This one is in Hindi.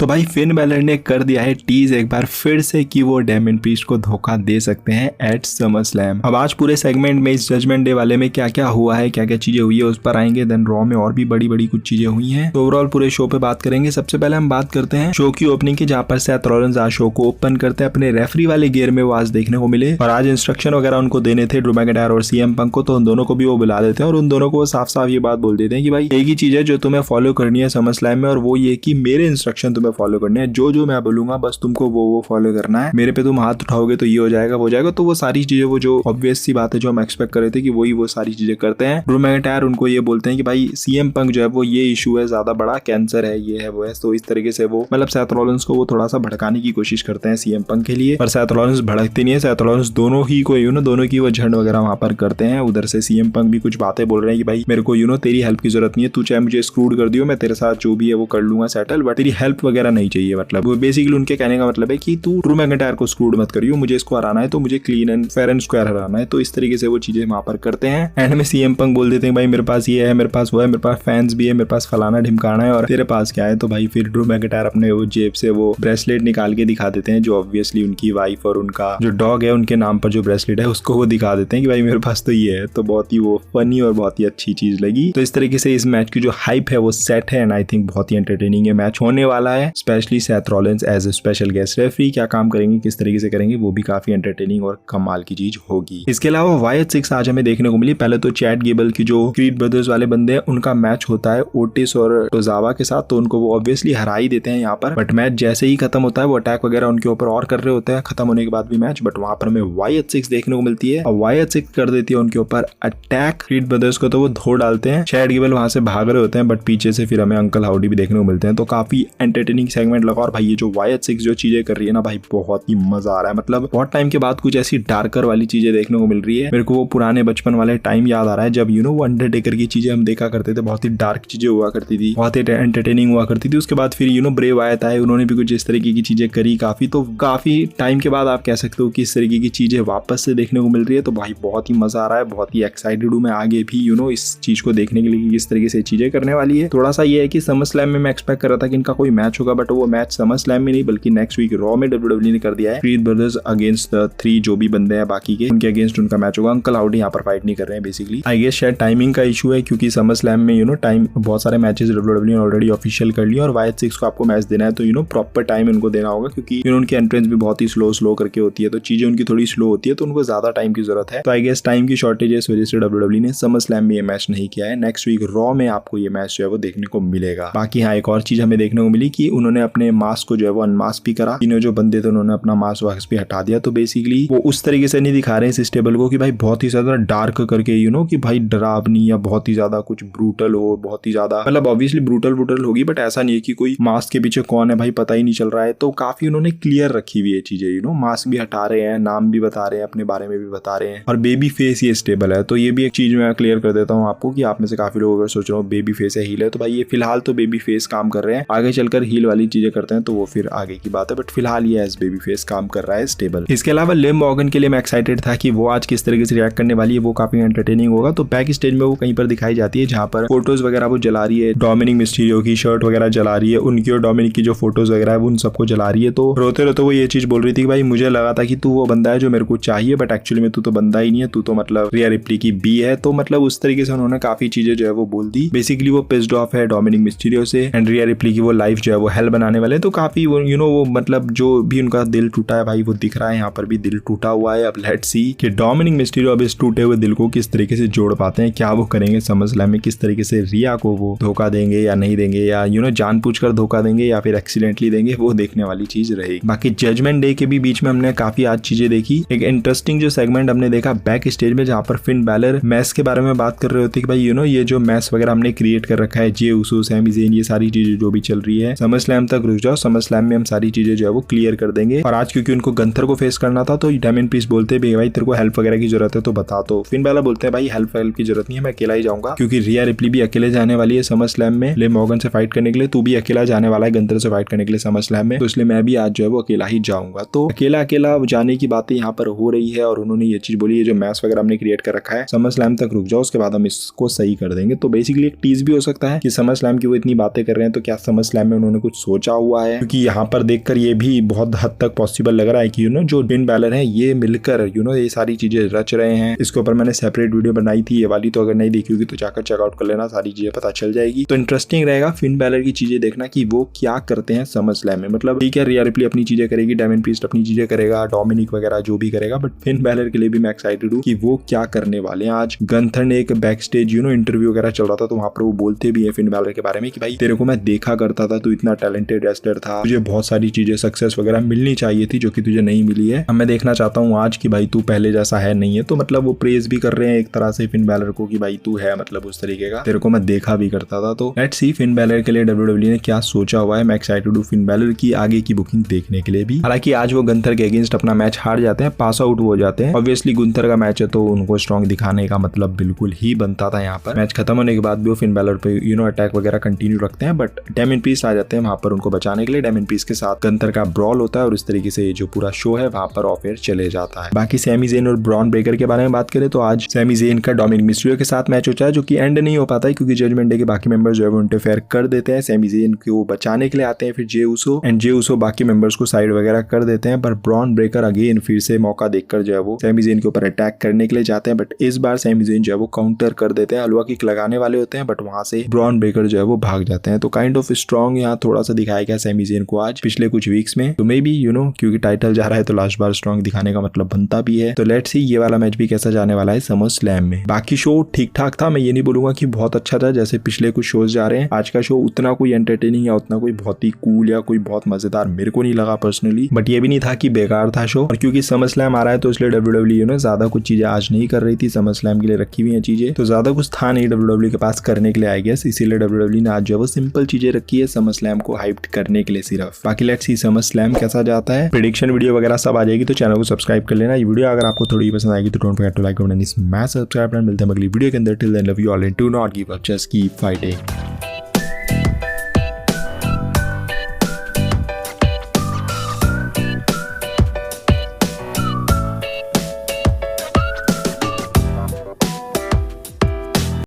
तो भाई फिन बैलर ने कर दिया है टीज एक बार फिर से कि वो डेमियन प्रीस्ट को धोखा दे सकते हैं एट समर स्लैम। अब आज पूरे सेगमेंट में इस जजमेंट डे वाले में क्या क्या हुआ है, क्या क्या चीजें हुई है उस पर आएंगे। देन रॉ में और भी बड़ी बड़ी कुछ चीजें हुई हैं, तो ओवरऑल पूरे शो पे बात करेंगे। सबसे पहले हम बात करते हैं शो की ओपनिंग की, जहाँ पर सेथ रॉलिंस आज शो को ओपन करते हैं अपने रेफरी वाले गियर में, वो आज देखने को मिले। और आज इंस्ट्रक्शन वगैरह उनको देने थे ड्रू मैकिंटायर और सीएम पंक को, तो उन दोनों को भी वो बुला देते हैं और उन दोनों को साफ साफ ये बात बोल देते हैं कि भाई एक ही चीज है जो तुम्हें फॉलो करनी है समर स्लैम में, और वो ये कि मेरे इंस्ट्रक्शन तुम्हें फॉलो करने हैं। जो जो मैं बोलूंगा बस तुमको वो फॉलो करना है। मेरे पे तुम हाथ उठाओगे तो ये हो जाएगा, वो हो जाएगा। तो वो सारी चीजें, वो जो ऑब्वियस सी बात है जो हम एक्सपेक्ट कर रहे थे कि वही वो सारी चीजें करते हैं। ड्रू मैकिंटायर उनको ये बोलते हैं कि भाई सीएम पंक जो है वो ये इशू है, ज्यादा बड़ा कैंसर है, ये है वो है। तो इस तरीके से वो मतलब सेथ रॉलिंस को वो थोड़ा सा भड़काने की कोशिश करते हैं सीएम पंक के लिए, पर सेथ रॉलिंस भड़कते नहीं है। सेथ रॉलिंस दोनों ही को दोनों की वो झंड वगैरह वहां पर करते हैं। उधर से सीएम पंक भी कुछ बातें बोल रहे हैं कि भाई मेरे को तेरी हेल्प की जरूरत नहीं है, तू चाहे मुझे स्क्रूड कर दियो, मैं तेरे साथ जो भी है वो कर लूंगा सेटल, बट तेरी हेल्प वगैरह नहीं चाहिए। मतलब वो बेसिकली उनके कहने का मतलब है कि तू ड्रू मैकिंटायर को स्क्रूड मत करियो, मुझे इसको हराना है तो मुझे clean and fair and square हराना है। तो इस तरीके से वो चीजें वहां पर करते हैं। एंड में सीएम पंक बोल देते हैं भाई मेरे पास ये है, मेरे पास वो है, मेरे पास फैंस भी है, मेरे पास फलाना ढिमकाना है, और तेरे पास क्या है। तो भाई फिर ड्रू मैकिंटायर अपने वो जेब से वो ब्रेसलेट निकाल के दिखा देते हैं, जो ऑब्वियसली उनकी वाइफ और उनका जो डॉग है उनके नाम पर जो ब्रेसलेट है उसको वो दिखा देते हैं कि भाई मेरे पास तो ये है। तो बहुत ही वो फनी और बहुत ही अच्छी चीज लगी। तो इस तरीके से इस मैच की जो हाइप है वो सेट है, एंड आई थिंक बहुत ही एंटरटेनिंग ये मैच होने वाला है। Specially Seth Rollins as a special guest referee क्या काम करेंगे, किस तरीके से करेंगे, वो भी काफी एंटरटेनिंग और कमाल की चीज होगी। इसके अलावा YH6 आज हमें देखने को मिली। पहले तो चैट गेबल की जो क्रीड ब्रदर्स वाले बंदे हैं उनका मैच होता है ओटिस और टोजावा के साथ, तो उनको वो ऑब्वियसली हरा ही देते हैं यहाँ पर। बट मैच जैसे ही खत्म होता है वो अटैक वगैरह उनके ऊपर और कर रहे होते हैं खत्म होने के बाद भी मैच, बट वहां पर हमें YH6 देखने को मिलती है और YH6 कर देती है उनके ऊपर अटैक। क्रीड ब्रदर्स को तो वो धो डालते हैं, चैट गेबल वहां से भाग रहे होते हैं, बट पीछे से फिर हमें अंकल हाउडी भी देखने को मिलते हैं। तो काफी एंटरटेनिंग सेगमेंट लगा। और भाई ये जो YH6 जो चीजें कर रही है ना भाई, बहुत ही मजा आ रहा है। मतलब बहुत टाइम के बाद कुछ ऐसी डार्कर वाली चीजें देखने को मिल रही है। मेरे को वो पुराने बचपन वाले टाइम याद आ रहा है जब वो अंडरटेकर की चीजें हम देखा करते थे, बहुत ही डार्क चीजें हुआ करती थी, बहुत ही एंटरटेनिंग हुआ करती थी। उसके बाद फिर ब्रेव आयत आए, उन्होंने भी कुछ इस तरीके की चीजें करी काफी। तो काफी टाइम के बाद आप कह सकते हो कि इस तरीके की चीजें वापस से देखने को मिल रही है। तो भाई बहुत ही मजा आ रहा है, बहुत ही एक्साइटेड हूँ मैं आगे भी इस चीज को देखने के लिए किस तरीके से चीजें करने वाली है। थोड़ा सा ये है कि समर स्लैम में मैं एक्सपेक्ट कर रहा था कि इनका कोई मैच होगा, बट वो मैच समर स्लैम में नहीं बल्कि नेक्स्ट वीक रॉ में WWE ने कर दिया है। क्रीड ब्रदर्स अगेंस्ट द 3 जो भी बंदे हैं बाकी के, उनके अगेंस्ट उनका मैच होगा। अंकल हाउडी यहाँ पर फाइट नहीं कर रहे हैं बेसिकली। आई गेस शायद टाइमिंग का इशू है, क्योंकि समर स्लैम में टाइम बहुत सारे मैचेस WWE ने ऑलरेडी ऑफिशियल कर लिए, और YH6 को आपको मैच देना है तो प्रॉपर टाइम उनको देना होगा, क्योंकि उनकी एंट्रेंस भी बहुत ही स्लो करके होती है, तो चीजें उनकी थोड़ी स्लो होती है, तो उनको ज्यादा टाइम की जरूरत है। तो आई गेस टाइम की शॉर्टेज इस वजह से WWE ने समर स्लैम में ये मैच नहीं किया है। नेक्स्ट वीक रॉ में आपको ये मैच जो है वो देखने को मिलेगा। बाकी हाँ एक और चीज हमें देखने को मिली कि उन्होंने अपने मास्क को जो है वो अनमास्क भी करा। जो बंदे थे उन्होंने अपना मास्क वास्क भी हटा दिया। तो बेसिकली वो उस तरीके से नहीं दिखा रहे हैं इस टेबल को कि भाई बहुत ही ज्यादा डार्क करके कि भाई डरावनी या बहुत ही ज्यादा कुछ ब्रूटल हो, बहुत ही ज्यादा मतलब ऑब्वियसली ब्रूटल होगी, बट ऐसा नहीं है कि कोई मास्क के पीछे कौन है भाई पता ही नहीं चल रहा है। तो काफी उन्होंने क्लियर रखी हुई है चीजें, मास्क भी हटा रहे हैं, नाम भी बता रहे हैं, अपने बारे में भी बता रहे हैं, और बेबी फेस ये स्टेबल है। तो ये भी एक चीज मैं क्लियर कर देता हूँ आपको कि आप में से काफी लोग अगर सोच रहे हो बेबी फेस है हील है, तो भाई ये फिलहाल तो बेबी फेस काम कर रहे हैं, आगे चलकर हील वाली चीजें करते हैं तो वो फिर आगे की बात है, बट फिलहाल ये एज बेबी फेस काम कर रहा है स्टेबल। इसके अलावा लिम मॉर्गन के लिए मैं एक्साइटेड था कि वो आज किस तरीके से रिएक्ट करने वाली है, वो काफी एंटरटेनिंग होगा। तो बैक स्टेज में वो कहीं पर दिखाई जाती है जहां पर फोटोज वगैरह वो जला रही है, डोमिनिक मिस्टीरियो की शर्ट वगैरह जला रही है, उनकी और डोमिनिक की जो फोटोज वगैरह है उन सबको जला रही है। तो रोते रोते वो ये चीज बोल रही थी कि भाई मुझे लगा था कि तू वो बंदा है जो मेरे को चाहिए, बट एक्चुअली में तू तो बंदा ही नहीं है, तू तो मतलब रिया रिप्ली की बी है। तो मतलब उस तरीके से उन्होंने काफी चीजें जो है वो बोल दी। बेसिकली वो पिस्ड ऑफ है डोमिनिक मिस्टीरियो से, एंड रिया रिप्ली की वो लाइफ जो है वो हेल बनाने वाले। तो काफी वो वो मतलब जो भी उनका दिल टूटा है भाई वो दिख रहा है, यहाँ पर भी दिल टूटा हुआ है। अब लेट्स सी कि डोमिनिक मिस्टीरियो अब इस टूटे हुए दिल को किस तरीके से जोड़ पाते हैं, क्या वो करेंगे समर स्लैम में, किस तरीके से रिया को वो धोखा देंगे या नहीं देंगे, या जानबूझकर धोखा देंगे या फिर एक्सीडेंटली देंगे, वो देखने वाली चीज रहेगी। बाकी जजमेंट डे के भी बीच में हमने काफी आज चीजें देखी। एक इंटरेस्टिंग जो सेगमेंट हमने देखा बैक स्टेज में, जहाँ पर फिन बैलर मैस के बारे में बात कर रहे होते कि भाई ये जो मैस वगैरह हमने क्रिएट कर रखा है, जे उसो, सैमी ज़ेन, ये सारी चीजें जो भी चल रही है, समर स्लैम तक रुक जाओ, समर स्लैम में हम सारी चीजें जो है वो क्लियर कर देंगे। और आज क्योंकि उनको गंथर को फेस करना था तो डेमियन प्रीस्ट बोलते हैं भाई तेरे को हेल्प वगैरह की जरूरत है तो बता। तो फिन बैलर बोलते हैं भाई हेल्प की जरूरत नहीं है, मैं अकेला ही जाऊंगा, क्योंकि रिया रिप्ली भी अकेले जाने वाली है समर स्लैम में लिम मॉर्गन से फाइट करने के लिए, तू भी अकेला जाने वाला है गंथर से फाइट करने के लिए समर स्लैम में, तो इसलिए मैं भी आज जो है वो अकेला ही जाऊंगा। तो अकेला जाने की बातें यहाँ पर हो रही है, और उन्होंने ये चीज बोली है जो मैच वगैरह हमने क्रिएट कर रखा है समर स्लैम तक रुक जाओ, उसके बाद हम इसको सही कर देंगे। तो बेसिकली एक टीज भी हो सकता है कि समर स्लैम की वो इतनी बातें कर रहे हैं तो क्या समर स्लैम में उन्होंने कुछ कुछ सोचा हुआ है, क्योंकि यहाँ पर देखकर ये भी बहुत हद तक पॉसिबल लग रहा है कि जो फिन बैलर है ये मिलकर ये सारी चीजें रच रहे हैं। इसके ऊपर मैंने सेपरेट वीडियो बनाई थी, ये वाली तो अगर नहीं देखी होगी तो जाकर चेकआउट कर लेना, सारी चीजें पता चल जाएगी। तो इंटरेस्टिंग रहेगा फिन बैलर की चीजें देखना कि वो क्या करते हैं समर स्लैम में। मतलब ठीक है, रिया रिप्ली अपनी चीजें करेगी, डेमियन प्रीस्ट अपनी चीजें करेगा, डोमिनिक वगैरह जो भी करेगा, बट फिन बैलर के लिए भी मैं एक्साइटेड हूँ कि वो क्या करने वाले हैं। आज गंथर ने एक बैक स्टेज इंटरव्यू वगैरह चल रहा था, तो वहां पर वो बोलते भी है फिन बैलर के बारे में कि भाई तेरे को मैं देखा करता था, तू इतना टैलेंटेड रेसलर था, तुझे बहुत सारी चीजें सक्सेस वगैरह मिलनी चाहिए थी जो कि तुझे नहीं मिली है। अब मैं देखना चाहता हूँ आज कि भाई तू पहले जैसा है नहीं है। तो मतलब वो प्रेज भी कर रहे हैं एक तरह से फिन बैलर को कि भाई तू है मतलब उस तरीके का, तेरे को मैं देखा भी करता था। तो लेट्स सी फिन बैलर के लिए WWE ने क्या सोचा हुआ है। मैं एक्साइटेड हूँ फिन बैलर की आगे की बुकिंग देखने के लिए भी। हालांकि आज वो गंथर के अगेंस्ट अपना मैच हार जाते हैं, पास आउट हो जाते हैं। ऑब्वियसली गुंथर का मैच है तो उनको स्ट्रॉन्ग दिखाने का मतलब बिल्कुल ही बनता था। यहाँ पर मैच खत्म होने के बाद भी वो फिन बैलर पे अटैक वगैरह कंटिन्यू रखते हैं, बट डेमियन प्रीस्ट आ जाते हैं वहां पर उनको बचाने के लिए। डेमियन प्रीस्ट के साथ गंथर का ब्रॉल होता है और इस तरीके से जो पूरा शो है वहां पर ऑफ एयर चले जाता है। बाकी सैमी ज़ेन और ब्रॉन ब्रेकर के बारे में बात करें तो आज सैमी ज़ेन का डोमिनिक मिस्टीरियो के साथ मैच होता है, जो कि एंड नहीं हो पाता है क्योंकि जजमेंट डे के बाकी मेंबर्स जो है वो इंटरफेयर कर देते हैं। सैमी ज़ेन को बचाने के लिए आते हैं, फिर जे उसो बाकी मेंबर्स को साइड वगैरह कर देते हैं। पर ब्रॉन ब्रेकर अगेन फिर से मौका देखकर जो है वो सैमी ज़ेन के ऊपर अटैक करने के लिए जाते हैं, बट इस बार सैमी ज़ेन जो है वो काउंटर कर देते हैं। हलवा किक लगाने वाले होते हैं, बट वहां से ब्रॉन ब्रेकर जो है वो भाग जाते हैं। तो काइंड ऑफ स्ट्रॉन्ग यहाँ थोड़ा सा दिखाया गया सैमी ज़ेन को आज पिछले कुछ वीक्स में। तो मे बी क्योंकि टाइटल जा रहा है तो लास्ट बार स्ट्रॉन्ग दिखाने का मतलब बनता भी है। तो लेट्स सी ये वाला मैच भी कैसा जाने वाला है समर स्लैम में। बाकी शो ठीक ठाक था, मैं ये नहीं बोलूंगा कि बहुत अच्छा था जैसे पिछले कुछ शोज जा रहे हैं। आज का शो उतना कोई एंटरटेनिंग या उतना कोई बहुत ही कूल या कोई बहुत मजेदार मेरे को नहीं लगा पर्सनली, बट ये भी नहीं था कि बेकार था शो। और क्योंकि समर स्लैम आ रहा है तो इसलिए WWE ज्यादा कुछ चीजें आज नहीं कर रही थी, समर स्लैम के लिए रखी हुई है चीजें, तो ज्यादा कुछ था नहीं WWE के पास करने के लिए आई गेस, इसीलिए WWE ने आज जो है वो सिंपल चीजें रखी है समर स्लैम को हाइप्ड करने के लिए सिर्फ। बाकी लेट्स सी समर स्लैम कैसा जाता है, प्रेडिक्शन वीडियो वगैरह सब आ जाएगी, तो चैनल को सब्सक्राइब कर लेना। ये वीडियो अगर आपको थोड़ी पसंद आएगी तो don't forget to like and smash subscribe. मिलते हैं अगली वीडियो के अंदर, till then love you all and do not give up, just keep fighting.